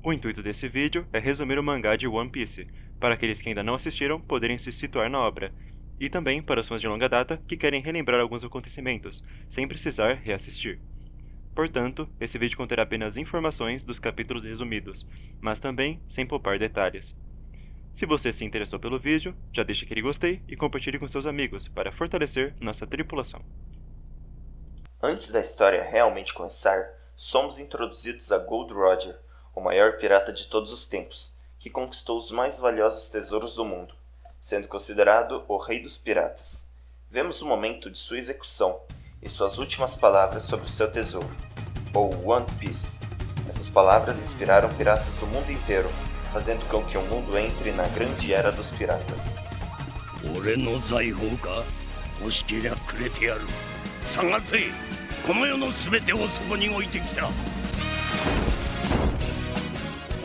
O intuito desse vídeo é resumir o mangá de One Piece, para aqueles que ainda não assistiram poderem se situar na obra, e também para os fãs de longa data que querem relembrar alguns acontecimentos, sem precisar reassistir. Portanto, esse vídeo conterá apenas informações dos capítulos resumidos, mas também sem poupar detalhes. Se você se interessou pelo vídeo, já deixe aquele gostei e compartilhe com seus amigos para fortalecer nossa tripulação. Antes da história realmente começar, somos introduzidos a Gold Roger, o maior pirata de todos os tempos, que conquistou os mais valiosos tesouros do mundo, sendo considerado o rei dos piratas. Vemos o momento de sua execução e suas últimas palavras sobre o seu tesouro, o One Piece. Essas palavras inspiraram piratas do mundo inteiro, fazendo com que o mundo entre na grande era dos piratas. 俺の財宝か欲しけりゃくれてやる。探せ、この世のすべてをそこに置いてきた。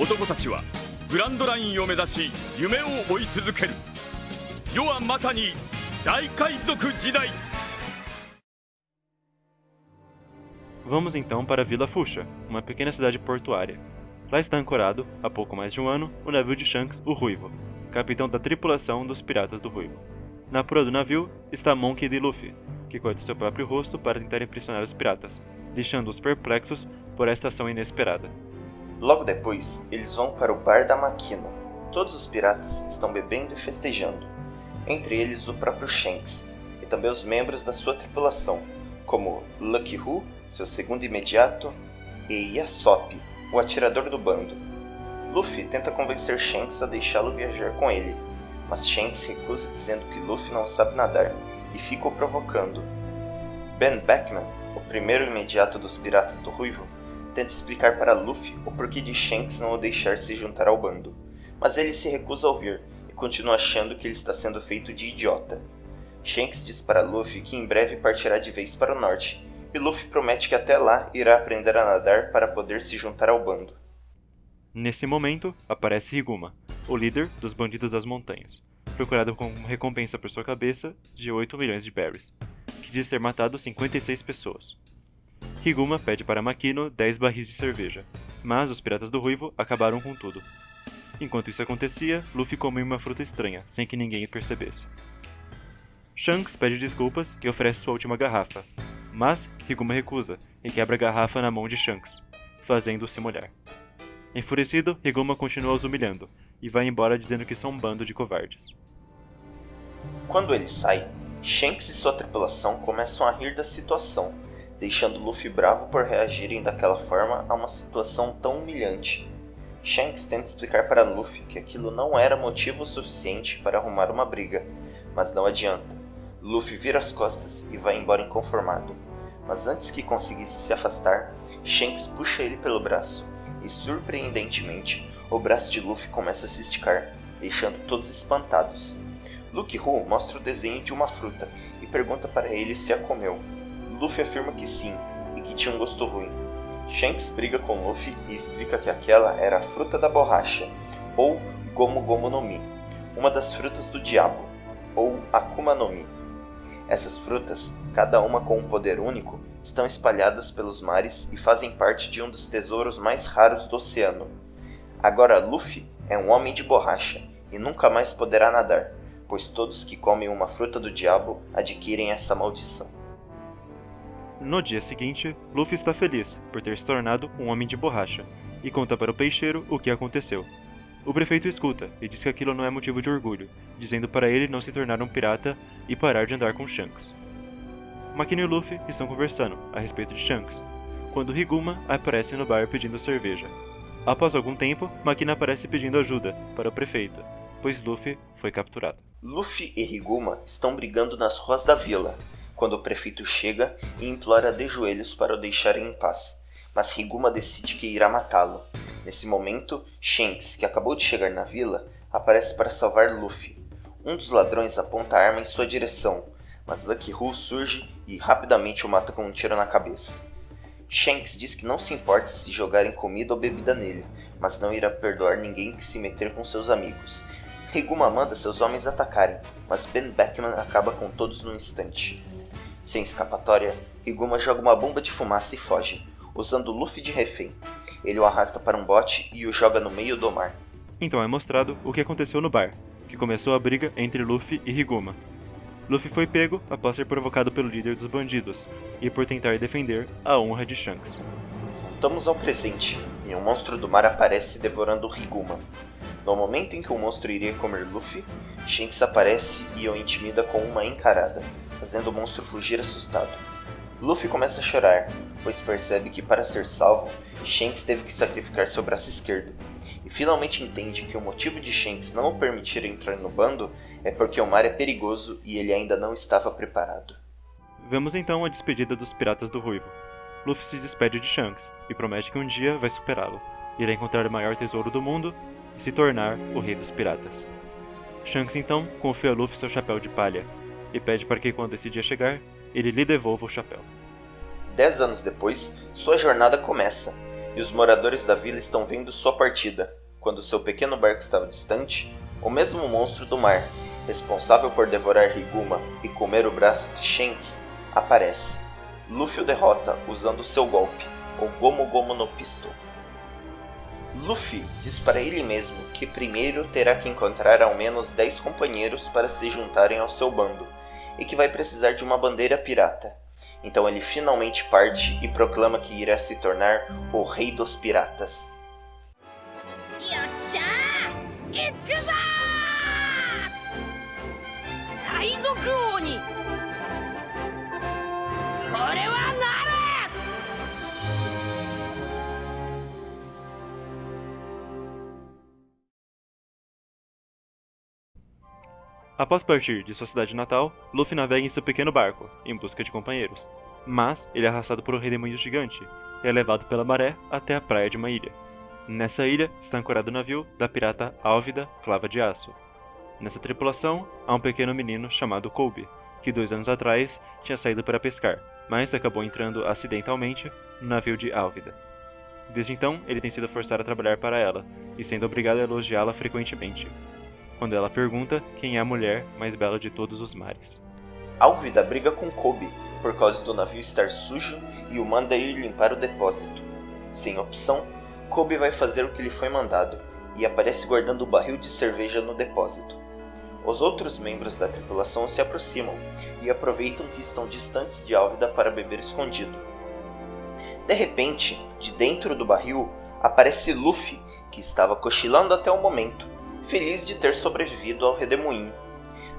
男たちはグランドラインを目指し夢を追い続ける。世はまさに大海賊時代。 Vamos então para Vila Fuchsia, uma pequena cidade portuária. Lá está ancorado, há pouco mais de um ano, o navio de Shanks, o Ruivo, capitão da tripulação dos Piratas do Ruivo. Na proa do navio está Monkey D. Luffy, que corta seu próprio rosto para tentar impressionar os piratas, deixando-os perplexos por esta ação inesperada. Logo depois, eles vão para o bar da Makino. Todos os piratas estão bebendo e festejando, entre eles o próprio Shanks, e também os membros da sua tripulação, como Lucky Who, seu segundo imediato, e Yasop, o atirador do bando. Luffy tenta convencer Shanks a deixá-lo viajar com ele, mas Shanks recusa dizendo que Luffy não sabe nadar e fica o provocando. Ben Beckman, o primeiro imediato dos Piratas do Ruivo, tenta explicar para Luffy o porquê de Shanks não o deixar se juntar ao bando, mas ele se recusa a ouvir e continua achando que ele está sendo feito de idiota. Shanks diz para Luffy que em breve partirá de vez para o norte, e Luffy promete que até lá irá aprender a nadar para poder se juntar ao bando. Nesse momento, aparece Higuma, o líder dos Bandidos das Montanhas, procurado com uma recompensa por sua cabeça de 8 milhões de berries, que diz ter matado 56 pessoas. Higuma pede para Makino 10 barris de cerveja, mas os Piratas do Ruivo acabaram com tudo. Enquanto isso acontecia, Luffy comeu uma fruta estranha, sem que ninguém percebesse. Shanks pede desculpas e oferece sua última garrafa, mas Higuma recusa e quebra a garrafa na mão de Shanks, fazendo-o se molhar. Enfurecido, Higuma continua os humilhando e vai embora dizendo que são um bando de covardes. Quando ele sai, Shanks e sua tripulação começam a rir da situação, deixando Luffy bravo por reagirem daquela forma a uma situação tão humilhante. Shanks tenta explicar para Luffy que aquilo não era motivo suficiente para arrumar uma briga, mas não adianta. Luffy vira as costas e vai embora inconformado. Mas antes que conseguisse se afastar, Shanks puxa ele pelo braço e, surpreendentemente, o braço de Luffy começa a se esticar, deixando todos espantados. Lucky Who mostra o desenho de uma fruta e pergunta para ele se a comeu. Luffy afirma que sim, e que tinha um gosto ruim. Shanks briga com Luffy e explica que aquela era a fruta da borracha, ou Gomu Gomu no Mi, uma das frutas do diabo, ou Akuma no Mi. Essas frutas, cada uma com um poder único, estão espalhadas pelos mares e fazem parte de um dos tesouros mais raros do oceano. Agora Luffy é um homem de borracha e nunca mais poderá nadar, pois todos que comem uma fruta do diabo adquirem essa maldição. No dia seguinte, Luffy está feliz por ter se tornado um homem de borracha e conta para o peixeiro o que aconteceu. O prefeito escuta e diz que aquilo não é motivo de orgulho, dizendo para ele não se tornar um pirata e parar de andar com Shanks. Makino e Luffy estão conversando a respeito de Shanks, quando Higuma aparece no bar pedindo cerveja. Após algum tempo, Makino aparece pedindo ajuda para o prefeito, pois Luffy foi capturado. Luffy e Higuma estão brigando nas ruas da vila, quando o prefeito chega e implora de joelhos para o deixarem em paz, mas Higuma decide que irá matá-lo. Nesse momento, Shanks, que acabou de chegar na vila, aparece para salvar Luffy. Um dos ladrões aponta a arma em sua direção, mas Lucky Who surge e rapidamente o mata com um tiro na cabeça. Shanks diz que não se importa se jogarem comida ou bebida nele, mas não irá perdoar ninguém que se meter com seus amigos. Higuma manda seus homens atacarem, mas Ben Beckman acaba com todos num instante. Sem escapatória, Higuma joga uma bomba de fumaça e foge. usando Luffy de refém. Ele o arrasta para um bote e o joga no meio do mar. Então é mostrado o que aconteceu no bar, que começou a briga entre Luffy e Higuma. Luffy foi pego após ser provocado pelo líder dos bandidos, e por tentar defender a honra de Shanks. Voltamos ao presente, e um monstro do mar aparece devorando Higuma. No momento em que o monstro iria comer Luffy, Shanks aparece e o intimida com uma encarada, fazendo o monstro fugir assustado. Luffy começa a chorar, pois percebe que para ser salvo, Shanks teve que sacrificar seu braço esquerdo, e finalmente entende que o motivo de Shanks não o permitir entrar no bando é porque o mar é perigoso e ele ainda não estava preparado. Vemos então a despedida dos Piratas do Ruivo. Luffy se despede de Shanks e promete que um dia vai superá-lo, irá encontrar o maior tesouro do mundo e se tornar o rei dos piratas. Shanks então confia a Luffy seu chapéu de palha e pede para que quando esse dia chegar, ele lhe devolva o chapéu. 10 anos depois, sua jornada começa, e os moradores da vila estão vendo sua partida, quando seu pequeno barco estava distante, o mesmo monstro do mar, responsável por devorar Higuma e comer o braço de Shanks, aparece. Luffy o derrota usando seu golpe, o Gomu Gomu no Pistol. Luffy diz para ele mesmo que primeiro terá que encontrar ao menos 10 companheiros para se juntarem ao seu bando, e que vai precisar de uma bandeira pirata. Então ele finalmente parte e proclama que irá se tornar o rei dos piratas. Após partir de sua cidade natal, Luffy navega em seu pequeno barco, em busca de companheiros. Mas ele é arrastado por um redemoinho gigante e é levado pela maré até a praia de uma ilha. Nessa ilha está ancorado o navio da pirata Álvida Clava de Aço. Nessa tripulação há um pequeno menino chamado Kobe, que 2 anos atrás tinha saído para pescar, mas acabou entrando acidentalmente no navio de Álvida. Desde então, ele tem sido forçado a trabalhar para ela, e sendo obrigado a elogiá-la frequentemente, quando ela pergunta quem é a mulher mais bela de todos os mares. Álvida briga com Kobe por causa do navio estar sujo e o manda ir limpar o depósito. Sem opção, Kobe vai fazer o que lhe foi mandado e aparece guardando o barril de cerveja no depósito. Os outros membros da tripulação se aproximam e aproveitam que estão distantes de Álvida para beber escondido. De repente, de dentro do barril, aparece Luffy, que estava cochilando até o momento, feliz de ter sobrevivido ao redemoinho.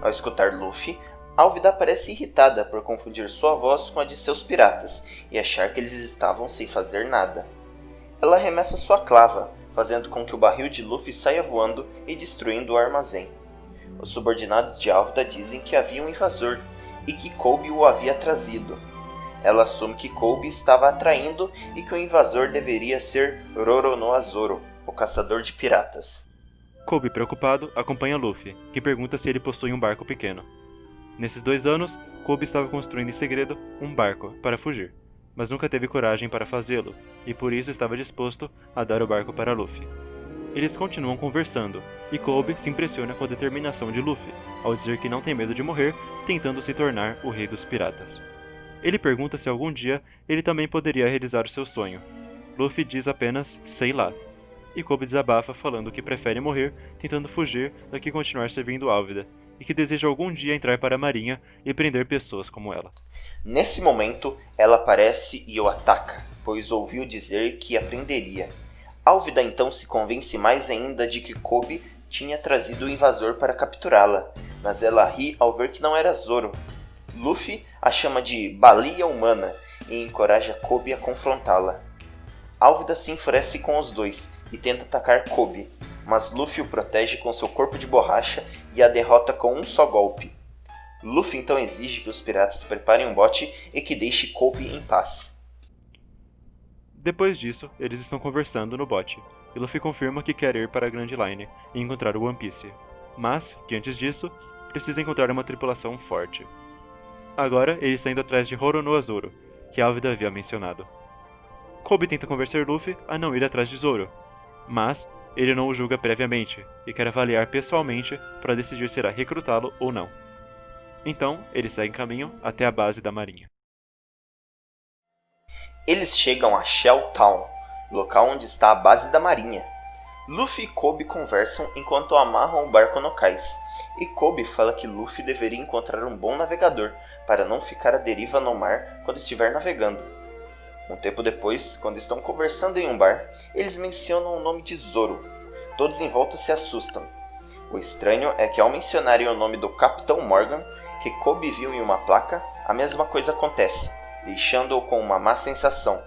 Ao escutar Luffy, Álvida parece irritada por confundir sua voz com a de seus piratas e achar que eles estavam sem fazer nada. Ela arremessa sua clava, fazendo com que o barril de Luffy saia voando e destruindo o armazém. Os subordinados de Álvida dizem que havia um invasor e que Kobe o havia trazido. Ela assume que Kobe estava atraindo e que o invasor deveria ser Roronoa Zoro, o caçador de piratas. Kobe, preocupado, acompanha Luffy, que pergunta se ele possui um barco pequeno. Nesses 2 anos, Kobe estava construindo em segredo um barco para fugir, mas nunca teve coragem para fazê-lo, e por isso estava disposto a dar o barco para Luffy. Eles continuam conversando, e Kobe se impressiona com a determinação de Luffy, ao dizer que não tem medo de morrer, tentando se tornar o rei dos piratas. Ele pergunta se algum dia ele também poderia realizar o seu sonho. Luffy diz apenas, sei lá. E Kobe desabafa falando que prefere morrer tentando fugir do que continuar servindo Álvida, e que deseja algum dia entrar para a marinha e prender pessoas como ela. Nesse momento, ela aparece e o ataca, pois ouviu dizer que a prenderia. Álvida então se convence mais ainda de que Kobe tinha trazido o invasor para capturá-la, mas ela ri ao ver que não era Zoro. Luffy a chama de baleia humana e encoraja Kobe a confrontá-la. Álvida se enfurece com os dois e tenta atacar Kobe, mas Luffy o protege com seu corpo de borracha e a derrota com um só golpe. Luffy então exige que os piratas preparem um bote e que deixe Kobe em paz. Depois disso, eles estão conversando no bote, e Luffy confirma que quer ir para a Grand Line e encontrar o One Piece, mas que antes disso, precisa encontrar uma tripulação forte. Agora ele está indo atrás de Roronoa Zoro, que Álvida havia mencionado. Kobe tenta convencer Luffy a não ir atrás de Zoro, mas ele não o julga previamente e quer avaliar pessoalmente para decidir se irá recrutá-lo ou não. Então, eles seguem caminho até a base da marinha. Eles chegam a Shell Town, local onde está a base da marinha. Luffy e Kobe conversam enquanto amarram o barco no cais, e Kobe fala que Luffy deveria encontrar um bom navegador para não ficar à deriva no mar quando estiver navegando. Um tempo depois, quando estão conversando em um bar, eles mencionam o nome de Zoro. Todos em volta se assustam. O estranho é que ao mencionarem o nome do Capitão Morgan, que Kobe viu em uma placa, a mesma coisa acontece, deixando-o com uma má sensação.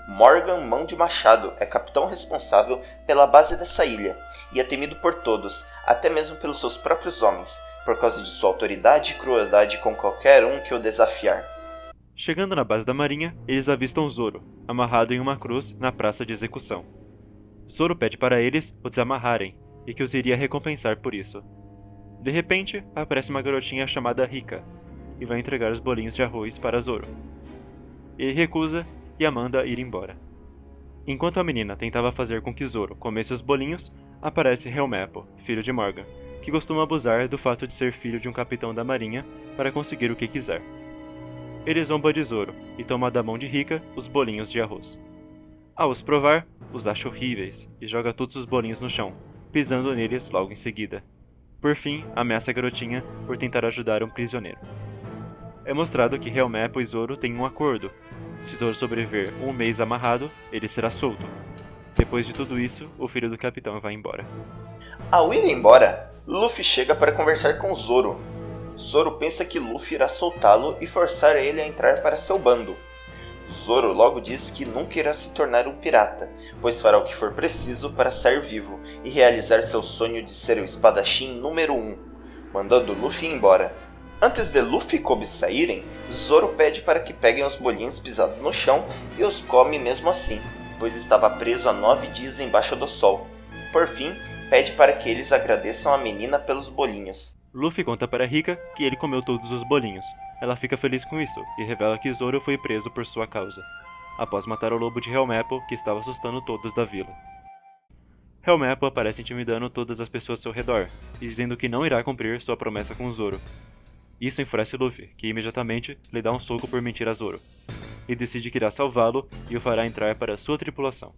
Morgan Mão de Machado é capitão responsável pela base dessa ilha e é temido por todos, até mesmo pelos seus próprios homens, por causa de sua autoridade e crueldade com qualquer um que o desafiar. Chegando na base da marinha, eles avistam Zoro, amarrado em uma cruz na praça de execução. Zoro pede para eles o desamarrarem e que os iria recompensar por isso. De repente, aparece uma garotinha chamada Rika e vai entregar os bolinhos de arroz para Zoro. Ele recusa e a manda ir embora. Enquanto a menina tentava fazer com que Zoro comesse os bolinhos, aparece Helmeppo, filho de Morgan, que costuma abusar do fato de ser filho de um capitão da marinha para conseguir o que quiser. Ele zomba de Zoro e toma da mão de Rika os bolinhos de arroz. Ao os provar, os acha horríveis e joga todos os bolinhos no chão, pisando neles logo em seguida. Por fim, ameaça a garotinha por tentar ajudar um prisioneiro. É mostrado que Helmeppo e Zoro têm um acordo. Se Zoro sobreviver um mês amarrado, ele será solto. Depois de tudo isso, o filho do capitão vai embora. Ao ir embora, Luffy chega para conversar com Zoro. Zoro pensa que Luffy irá soltá-lo e forçar ele a entrar para seu bando. Zoro logo diz que nunca irá se tornar um pirata, pois fará o que for preciso para sair vivo e realizar seu sonho de ser o espadachim número 1, mandando Luffy embora. Antes de Luffy e Kobe saírem, Zoro pede para que peguem os bolinhos pisados no chão e os come mesmo assim, pois estava preso há 9 dias embaixo do sol. Por fim, pede para que eles agradeçam a menina pelos bolinhos. Luffy conta para Rika que ele comeu todos os bolinhos. Ela fica feliz com isso e revela que Zoro foi preso por sua causa, após matar o lobo de Helmeppo que estava assustando todos da vila. Helmeppo aparece intimidando todas as pessoas ao seu redor e dizendo que não irá cumprir sua promessa com Zoro. Isso enfurece Luffy, que imediatamente lhe dá um soco por mentir a Zoro, e decide que irá salvá-lo e o fará entrar para sua tripulação.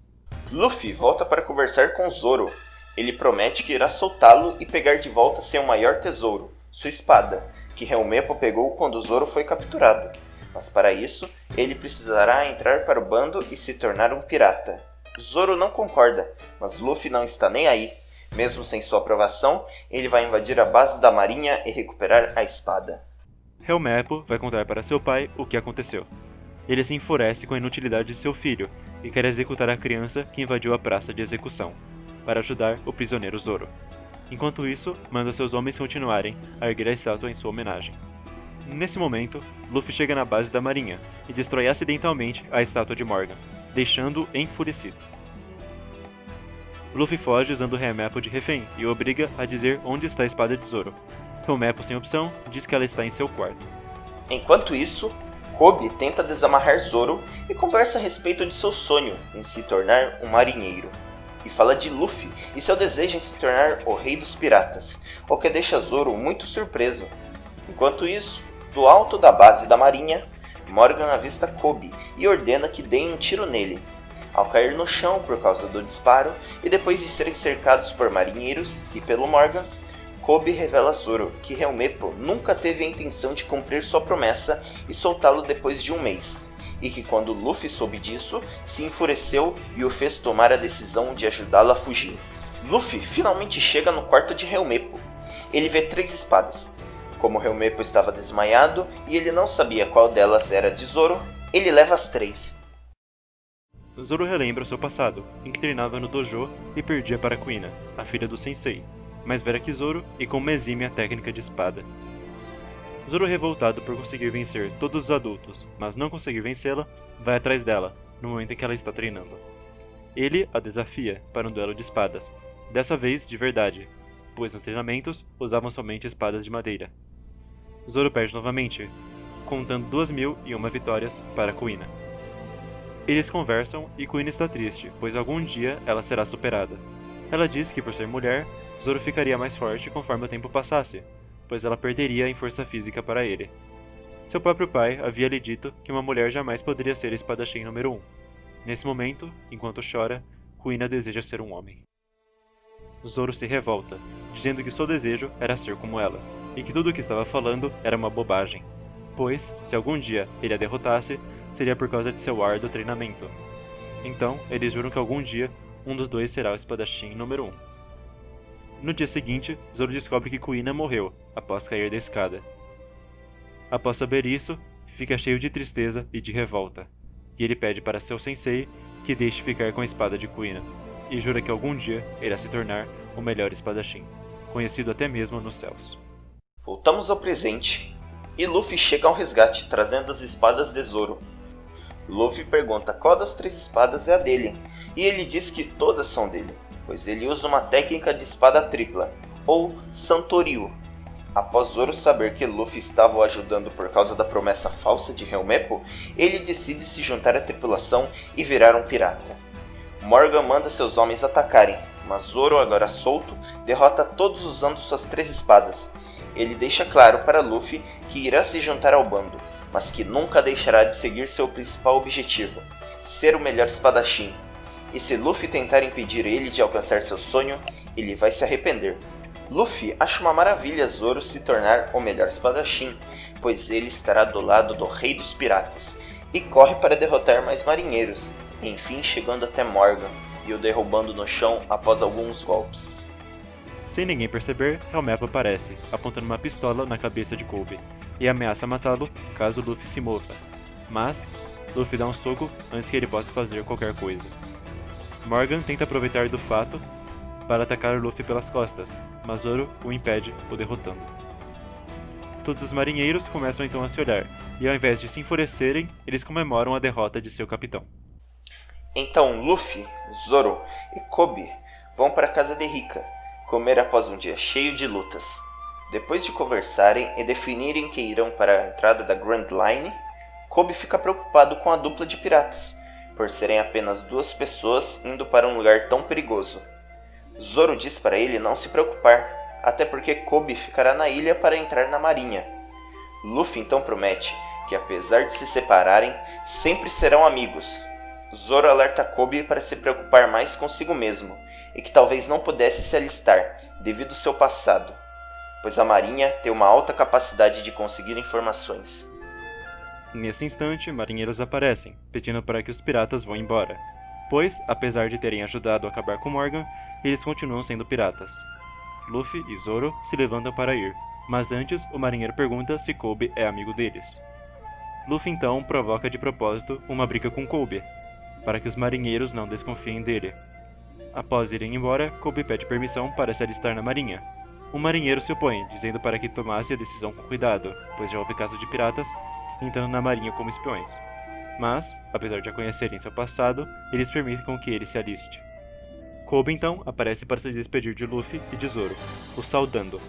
Luffy volta para conversar com Zoro. Ele promete que irá soltá-lo e pegar de volta seu maior tesouro, sua espada, que Helmeppo pegou quando Zoro foi capturado. Mas para isso, ele precisará entrar para o bando e se tornar um pirata. Zoro não concorda, mas Luffy não está nem aí. Mesmo sem sua aprovação, ele vai invadir a base da marinha e recuperar a espada. Helmeppo vai contar para seu pai o que aconteceu. Ele se enfurece com a inutilidade de seu filho e quer executar a criança que invadiu a praça de execução, para ajudar o prisioneiro Zoro. Enquanto isso, manda seus homens continuarem a erguer a estátua em sua homenagem. Nesse momento, Luffy chega na base da marinha e destrói acidentalmente a estátua de Morgan, deixando-o enfurecido. Luffy foge usando Helmeppo de refém e o obriga a dizer onde está a espada de Zoro. Helmeppo, sem opção, diz que ela está em seu quarto. Enquanto isso, Kobe tenta desamarrar Zoro e conversa a respeito de seu sonho em se tornar um marinheiro. E fala de Luffy e seu desejo em se tornar o rei dos piratas, o que deixa Zoro muito surpreso. Enquanto isso, do alto da base da marinha, Morgan avista Kobe e ordena que deem um tiro nele. Ao cair no chão por causa do disparo e depois de serem cercados por marinheiros e pelo Morgan, Kobe revela a Zoro que Helmeppo nunca teve a intenção de cumprir sua promessa e soltá-lo depois de um mês, e que quando Luffy soube disso, se enfureceu e o fez tomar a decisão de ajudá-lo a fugir. Luffy finalmente chega no quarto de Helmeppo. Ele vê 3 espadas. Como Helmeppo estava desmaiado e ele não sabia qual delas era de Zoro, ele leva as 3. Zoro relembra seu passado, em que treinava no dojo e perdia para Kuina, a filha do sensei, mais velha que Zoro e com uma exímia técnica de espada. Zoro, revoltado por conseguir vencer todos os adultos, mas não conseguir vencê-la, vai atrás dela, no momento em que ela está treinando. Ele a desafia para um duelo de espadas, dessa vez de verdade, pois nos treinamentos usavam somente espadas de madeira. Zoro perde novamente, contando 2.001 vitórias para Kuina. Eles conversam e Kuina está triste, pois algum dia ela será superada. Ela diz que por ser mulher, Zoro ficaria mais forte conforme o tempo passasse, pois ela perderia em força física para ele. Seu próprio pai havia lhe dito que uma mulher jamais poderia ser espadachim número 1. Nesse momento, enquanto chora, Kuina deseja ser um homem. Zoro se revolta, dizendo que seu desejo era ser como ela, e que tudo o que estava falando era uma bobagem, pois, se algum dia ele a derrotasse, seria por causa de seu árduo treinamento. Então, eles juram que algum dia, um dos dois será o espadachim número 1. No dia seguinte, Zoro descobre que Kuina morreu, após cair da escada. Após saber isso, fica cheio de tristeza e de revolta, e ele pede para seu sensei que deixe ficar com a espada de Kuina, e jura que algum dia irá se tornar o melhor espadachim, conhecido até mesmo nos céus. Voltamos ao presente, e Luffy chega ao resgate, trazendo as espadas de Zoro. Luffy pergunta qual das 3 espadas é a dele, e ele diz que todas são dele, pois ele usa uma técnica de espada tripla, ou Santoryu. Após Zoro saber que Luffy estava o ajudando por causa da promessa falsa de Helmeppo, ele decide se juntar à tripulação e virar um pirata. Morgan manda seus homens atacarem, mas Zoro, agora solto, derrota todos usando suas 3 espadas. Ele deixa claro para Luffy que irá se juntar ao bando, mas que nunca deixará de seguir seu principal objetivo, ser o melhor espadachim. E se Luffy tentar impedir ele de alcançar seu sonho, ele vai se arrepender. Luffy acha uma maravilha Zoro se tornar o melhor espadachim, pois ele estará do lado do rei dos piratas, e corre para derrotar mais marinheiros, enfim chegando até Morgan e o derrubando no chão após alguns golpes. Sem ninguém perceber, Helmeppo aparece, apontando uma pistola na cabeça de Kobe, e ameaça matá-lo caso Luffy se mova. Mas, Luffy dá um soco antes que ele possa fazer qualquer coisa. Morgan tenta aproveitar do fato para atacar Luffy pelas costas, mas Zoro o impede, o derrotando. Todos os marinheiros começam então a se olhar, e ao invés de se enfurecerem, eles comemoram a derrota de seu capitão. Então Luffy, Zoro e Kobe vão para a casa de Rika, comer após um dia cheio de lutas. Depois de conversarem e definirem que irão para a entrada da Grand Line, Kobe fica preocupado com a dupla de piratas, por serem apenas 2 pessoas indo para um lugar tão perigoso. Zoro diz para ele não se preocupar, até porque Kobe ficará na ilha para entrar na marinha. Luffy então promete que apesar de se separarem, sempre serão amigos. Zoro alerta Kobe para se preocupar mais consigo mesmo, e que talvez não pudesse se alistar, devido ao seu passado, pois a marinha tem uma alta capacidade de conseguir informações. Nesse instante, marinheiros aparecem, pedindo para que os piratas vão embora, pois, apesar de terem ajudado a acabar com Morgan, eles continuam sendo piratas. Luffy e Zoro se levantam para ir, mas antes o marinheiro pergunta se Kobe é amigo deles. Luffy então provoca de propósito uma briga com Kobe, para que os marinheiros não desconfiem dele. Após irem embora, Kobe pede permissão para se alistar na marinha. Um marinheiro se opõe, dizendo para que tomasse a decisão com cuidado, pois já houve casos de piratas entrando na marinha como espiões. Mas, apesar de já conhecerem seu passado, eles permitem com que ele se aliste. Kobe então aparece para se despedir de Luffy e de Zoro, o saudando.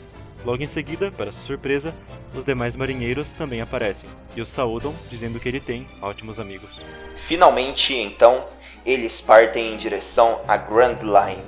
Logo em seguida, para sua surpresa, os demais marinheiros também aparecem e o saúdam, dizendo que ele tem ótimos amigos. Finalmente, então, eles partem em direção à Grand Line.